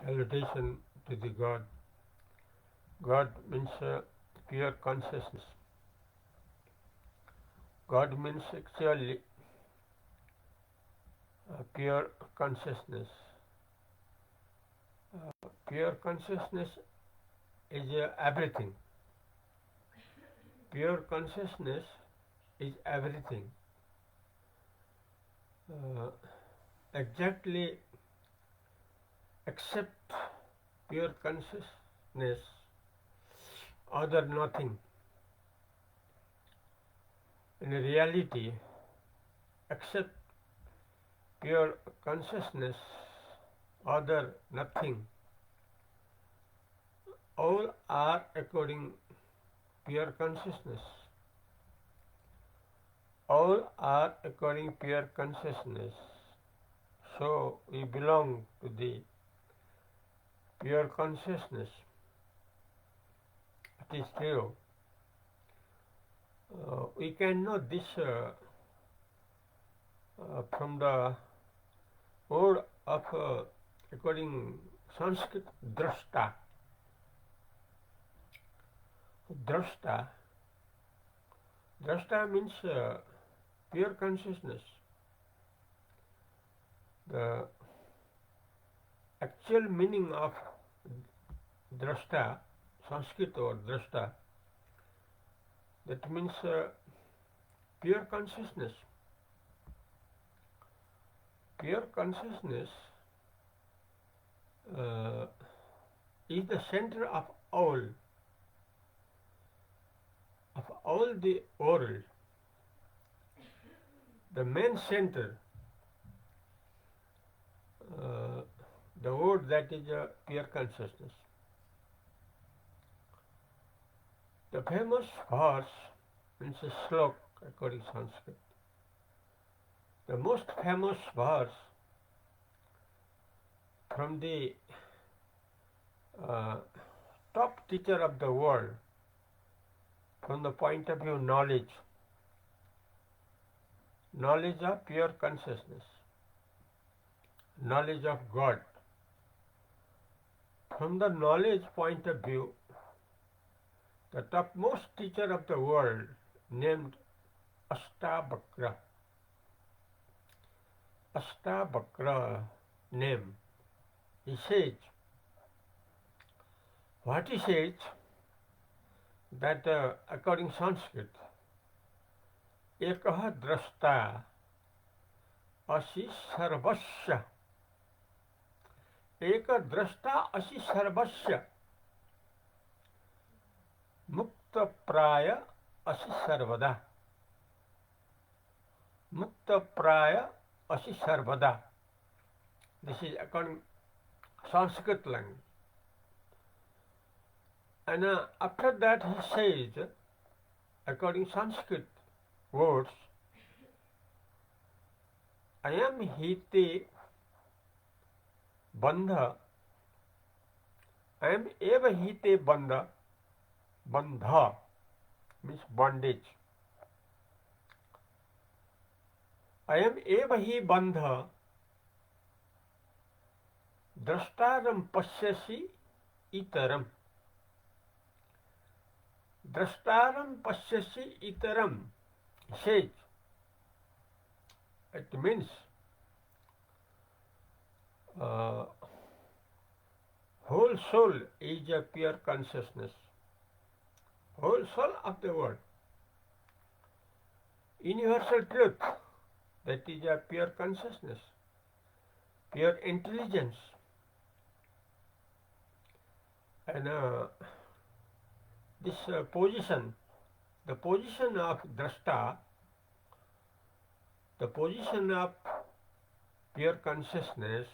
Salutation to the God. God means pure consciousness. God means actually pure consciousness. Pure consciousness is everything. Pure consciousness is everything. Exactly except pure consciousness, other nothing. In reality, except pure consciousness, other nothing, all are according pure consciousness. All are according pure consciousness. So we belong to the pure consciousness. It is true. We can know this from the word of according Sanskrit drashta. Drashta. Drashta means pure consciousness. The actual meaning of drashta, Sanskrit or drashta, that means pure consciousness. Pure consciousness is the center of all the world. The main center, the word that is pure consciousness. The famous verse means a slok according to Sanskrit. The most famous verse from the top teacher of the world from the point of view of knowledge of pure consciousness, knowledge of God. From the knowledge point of view, the topmost teacher of the world named Ashtavakra. Ashtavakra name. He says, what he says, that according to Sanskrit, ekah drashta asi sarvasya. Eka drashta asi sarvasya. Mukta praya asi sarvada. Mukta praya asi sarvada. This is according to Sanskrit language. And after that he says, according to Sanskrit words, I am hite bandha, I am eva hite bandha, bandha means bondage. I am eva hi bandha, drashtaram pashyasi itaram. Drashtaram pashyasi itaram says, it means whole soul is a pure consciousness. Whole soul of the world. Universal truth, that is a pure consciousness, pure intelligence. And this position, the position of drashta, the position of pure consciousness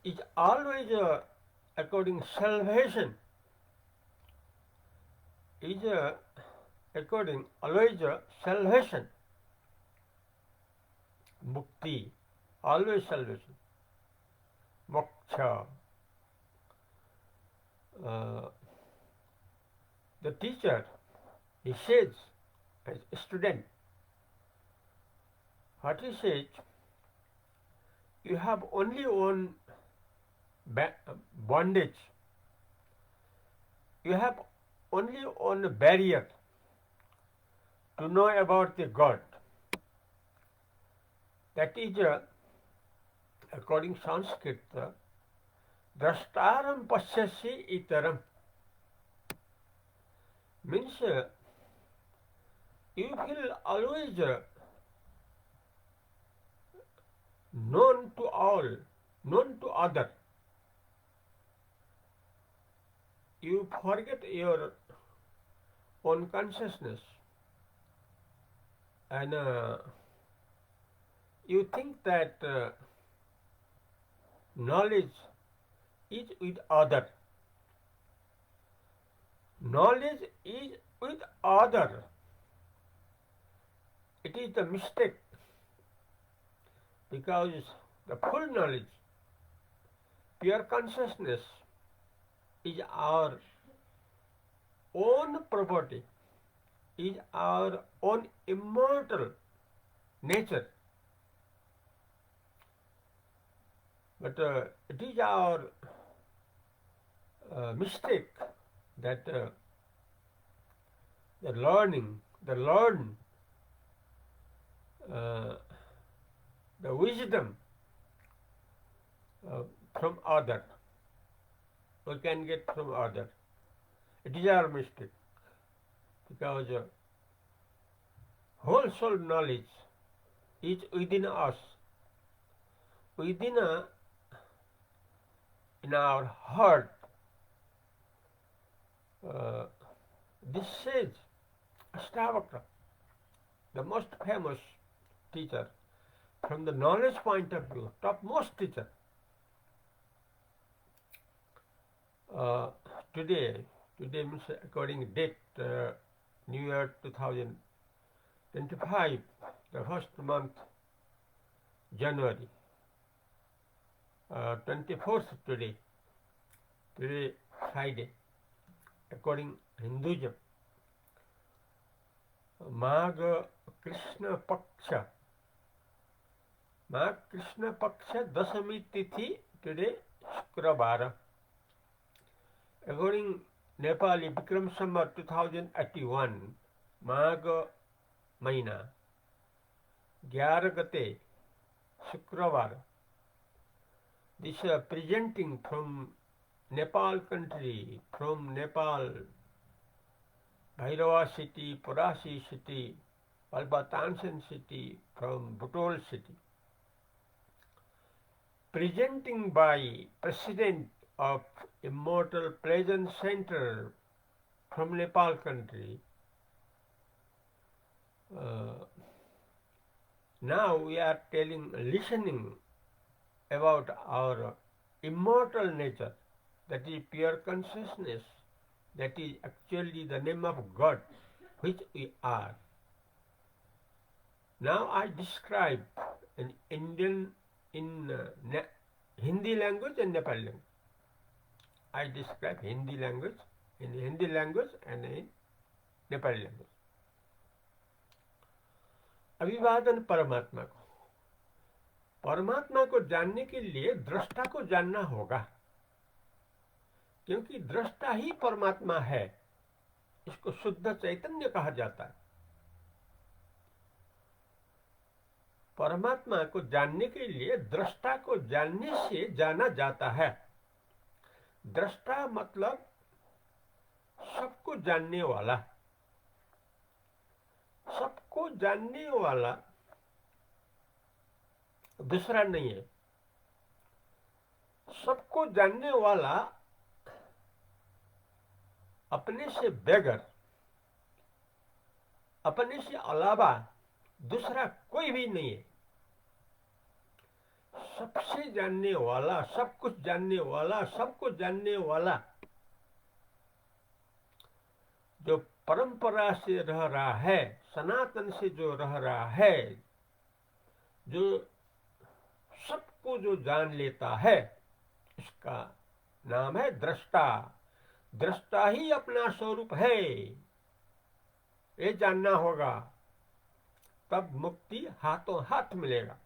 is always according salvation, is according always salvation, mukti, always salvation, moksha. The teacher, he says, as a student, what he says, you have only one bondage. You have only one barrier to know about the God. That is, according to Sanskrit, drashtaram pashyasi itaram. Means you will always known to all, known to other. You forget your own consciousness and you think that knowledge is with other. Knowledge is with other. It is the mistake, because the full knowledge, pure consciousness is our own property, is our own immortal nature. But it is our mistake that the learn the wisdom from other. We can get from other. It is our mistake, because whole soul knowledge is within us, within in our heart. This says Ashtavakra, the most famous teacher from the knowledge point of view, topmost teacher. Today means according date, New Year 2025, the first month, January, 24th today Friday, according Hinduism, Magh Krishna Paksha Dasami Tithi, today Shukravara. According Nepali Bikram Samvat 2081, Magh Mahina 11 gate Shukravara. This presenting from Nepal country, from Nepal, Bhairava city, Purasi city, Palbatansan city, from Butol city. Presenting by President of Immortal Pleasant Center from Nepal country. Now we are listening about our immortal nature, that is pure consciousness, that is actually the name of God, which we are. Now I describe in Hindi language and Nepali language. I describe Hindi language in Hindi language and in Nepali language. अभिवादन परमात्मा को जानने के लिए दृष्टा को जानना होगा, क्योंकि दृष्टा ही परमात्मा है। इसको शुद्ध चैतन्य कहा जाता है। परमात्मा को जानने के लिए दृष्टा को जानने से जाना जाता है। दृष्टा मतलब सबको जानने वाला, सबको जानने वाला दूसरा नहीं है। सबको जानने वाला अपने से बगैर, अपने से अलावा दूसरा कोई भी नहीं है। सबसे जानने वाला, सब कुछ जानने वाला, सबको जानने वाला, जो परंपरा से रह रहा है, सनातन से जो रह रहा है, जो सबको जो जान लेता है, इसका नाम है दृष्टा। दृष्टा ही अपना स्वरूप है, ये जानना होगा, तब मुक्ति हाथों हाथ मिलेगा।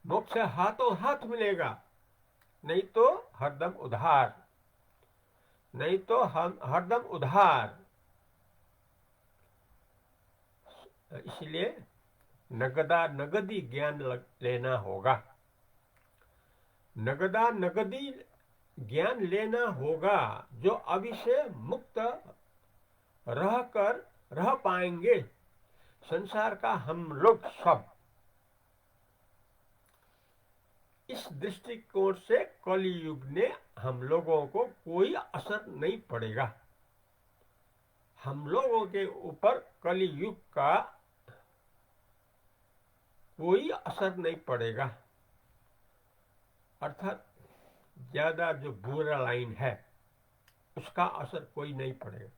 मोक्ष हाथों हाथ मिलेगा, नहीं तो हरदम उधार, नहीं तो हम हरदम उधार। इसलिए नगदा नगदी ज्ञान लेना होगा, नगदा नगदी ज्ञान लेना होगा, जो अभी से मुक्त रहकर रह पाएंगे। संसार का हम लोग सब इस दृष्टिकोण से कलियुग ने हम लोगों को कोई असर नहीं पड़ेगा, हम लोगों के ऊपर कलियुग का कोई असर नहीं पड़ेगा। अर्थात ज्यादा जो बुरा लाइन है उसका असर कोई नहीं पड़ेगा,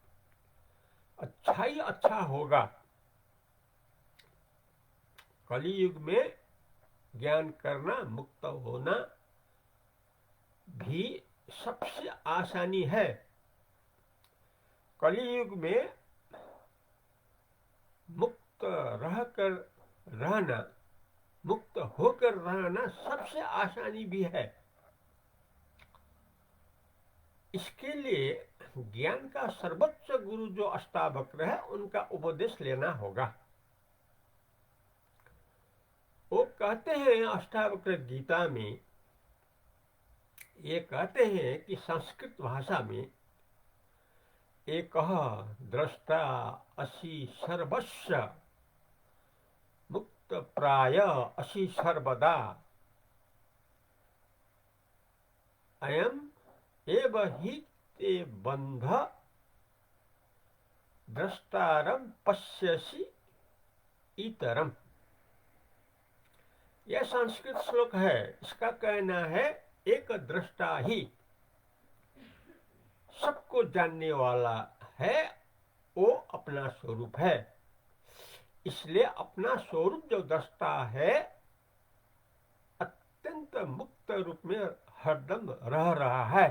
अच्छा ही अच्छा होगा। कलियुग में ज्ञान करना, मुक्त होना भी सबसे आसानी है। कलियुग में मुक्त रहकर रहना, मुक्त होकर रहना सबसे आसानी भी है। इसके लिए ज्ञान का सर्वोच्च गुरु जो अष्टावक्र है उनका उपदेश लेना होगा। वो कहते हैं अष्टावक्र गीता में, ये कहते हैं कि संस्कृत भाषा में एक दृष्टा असि सर्वस्व मुक्त प्राय असि सर्वदा अयम एव हि ते बंध द्रष्टारम पश्यसि इतरम। यह संस्कृत श्लोक है। इसका कहना है एक दृष्टा ही सबको जानने वाला है, वो अपना स्वरूप है। इसलिए अपना स्वरूप जो दृष्टा है अत्यंत मुक्त रूप में हरदम रह रहा है,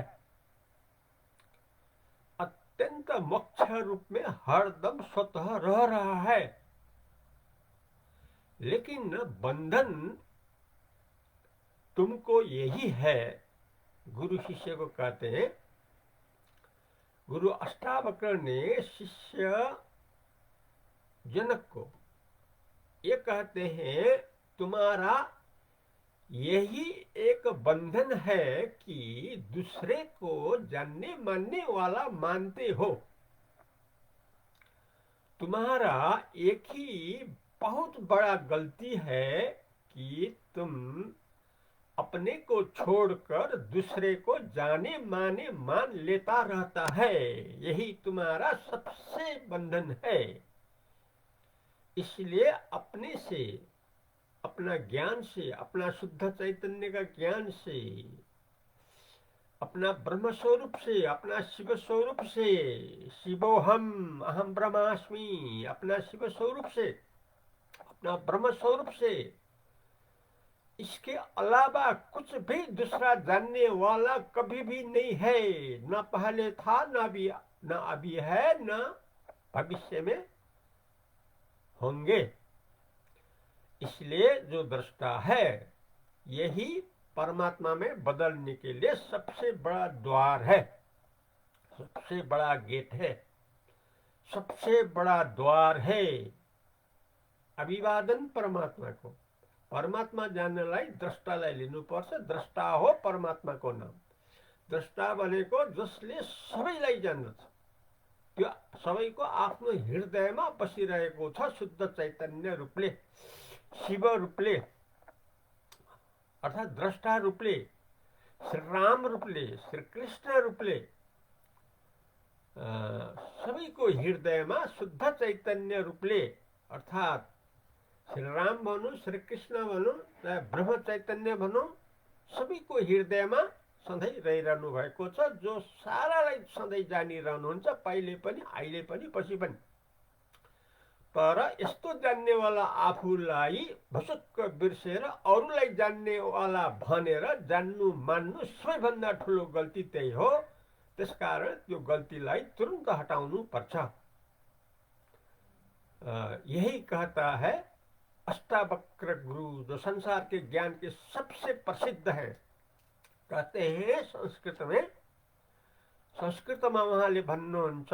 अत्यंत मोक्ष रूप में हरदम स्वतः रह रहा है। लेकिन बंधन तुमको यही है। गुरु शिष्य को कहते हैं, गुरु अष्टावक्र ने शिष्य जनक को ये कहते हैं, तुम्हारा यही एक बंधन है कि दूसरे को जानने मानने वाला मानते हो। तुम्हारा एक ही बहुत बड़ा गलती है कि तुम अपने को छोड़कर दूसरे को जाने माने मान लेता रहता है। यही तुम्हारा सबसे बंधन है। इसलिए अपने से, अपना ज्ञान से, अपना शुद्ध चैतन्य का ज्ञान से, अपना ब्रह्म स्वरूप से, अपना शिव स्वरूप से, शिवोहम अहम ब्रह्मास्मि, अपना शिव स्वरूप से, अपना ब्रह्म स्वरूप से, इसके अलावा कुछ भी दूसरा जानने वाला कभी भी नहीं है। न पहले था, न अभी है, न भविष्य में होंगे। इसलिए जो दृष्टा है यही परमात्मा में बदलने के लिए सबसे बड़ा द्वार है, सबसे बड़ा गेट है, सबसे बड़ा द्वार है। अभिवादन परमात्मा को, परमात्मा जाननेलाई द्रष्टालाई लिनुपर्छ। द्रष्टा हो परमात्माको नाम। द्रष्टा भनेको जसले सबैलाई जान्दछ, त्यो सबैको आफ्नो हृदयमा बसिरहेको छ, शुद्ध चैतन्य रूपले, शिव रूपले, अर्थात द्रष्टा रूपले, श्री राम रूपले, श्री कृष्ण रूपले सबैको हृदयमा शुद्ध चैतन्य रूपले, अर्थात श्री राम भनौँ, श्री कृष्ण भनौँ, ब्रह्म चैतन्य भनौँ, सबैको हृदयमा सधैँ रहिरहनु भएको छ, जो सारालाई सधैँ जानिरहनुहुन्छ, पहिले पनि, अहिले पनि, पछि पनि। तर यस्तो जान्नेवाला आफूलाई भुसुक्क बिर्सेर अरूलाई जान्नेवाला भनेर जान्नु मान्नु सबैभन्दा ठुलो गल्ती त्यही हो। त्यसकारण त्यो गल्तीलाई तुरन्त हटाउनु पर्छ। यही कहता है अष्टावक्र गुरु जो संसार के ज्ञान के सबसे प्रसिद्ध हैं, कहते हैं संस्कृत में, संस्कृतमा उहाँले भन्नुहुन्छ,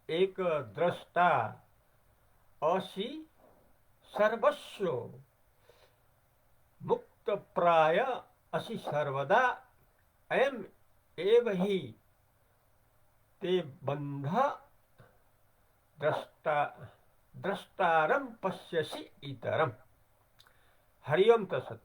एक द्रष्टा असि सर्वस्व, मुक्त प्राय असि सर्वदा, अयम एव ही ते बंध द्रष्टारम पश्यसि इतरम। हरिओम तत्सत।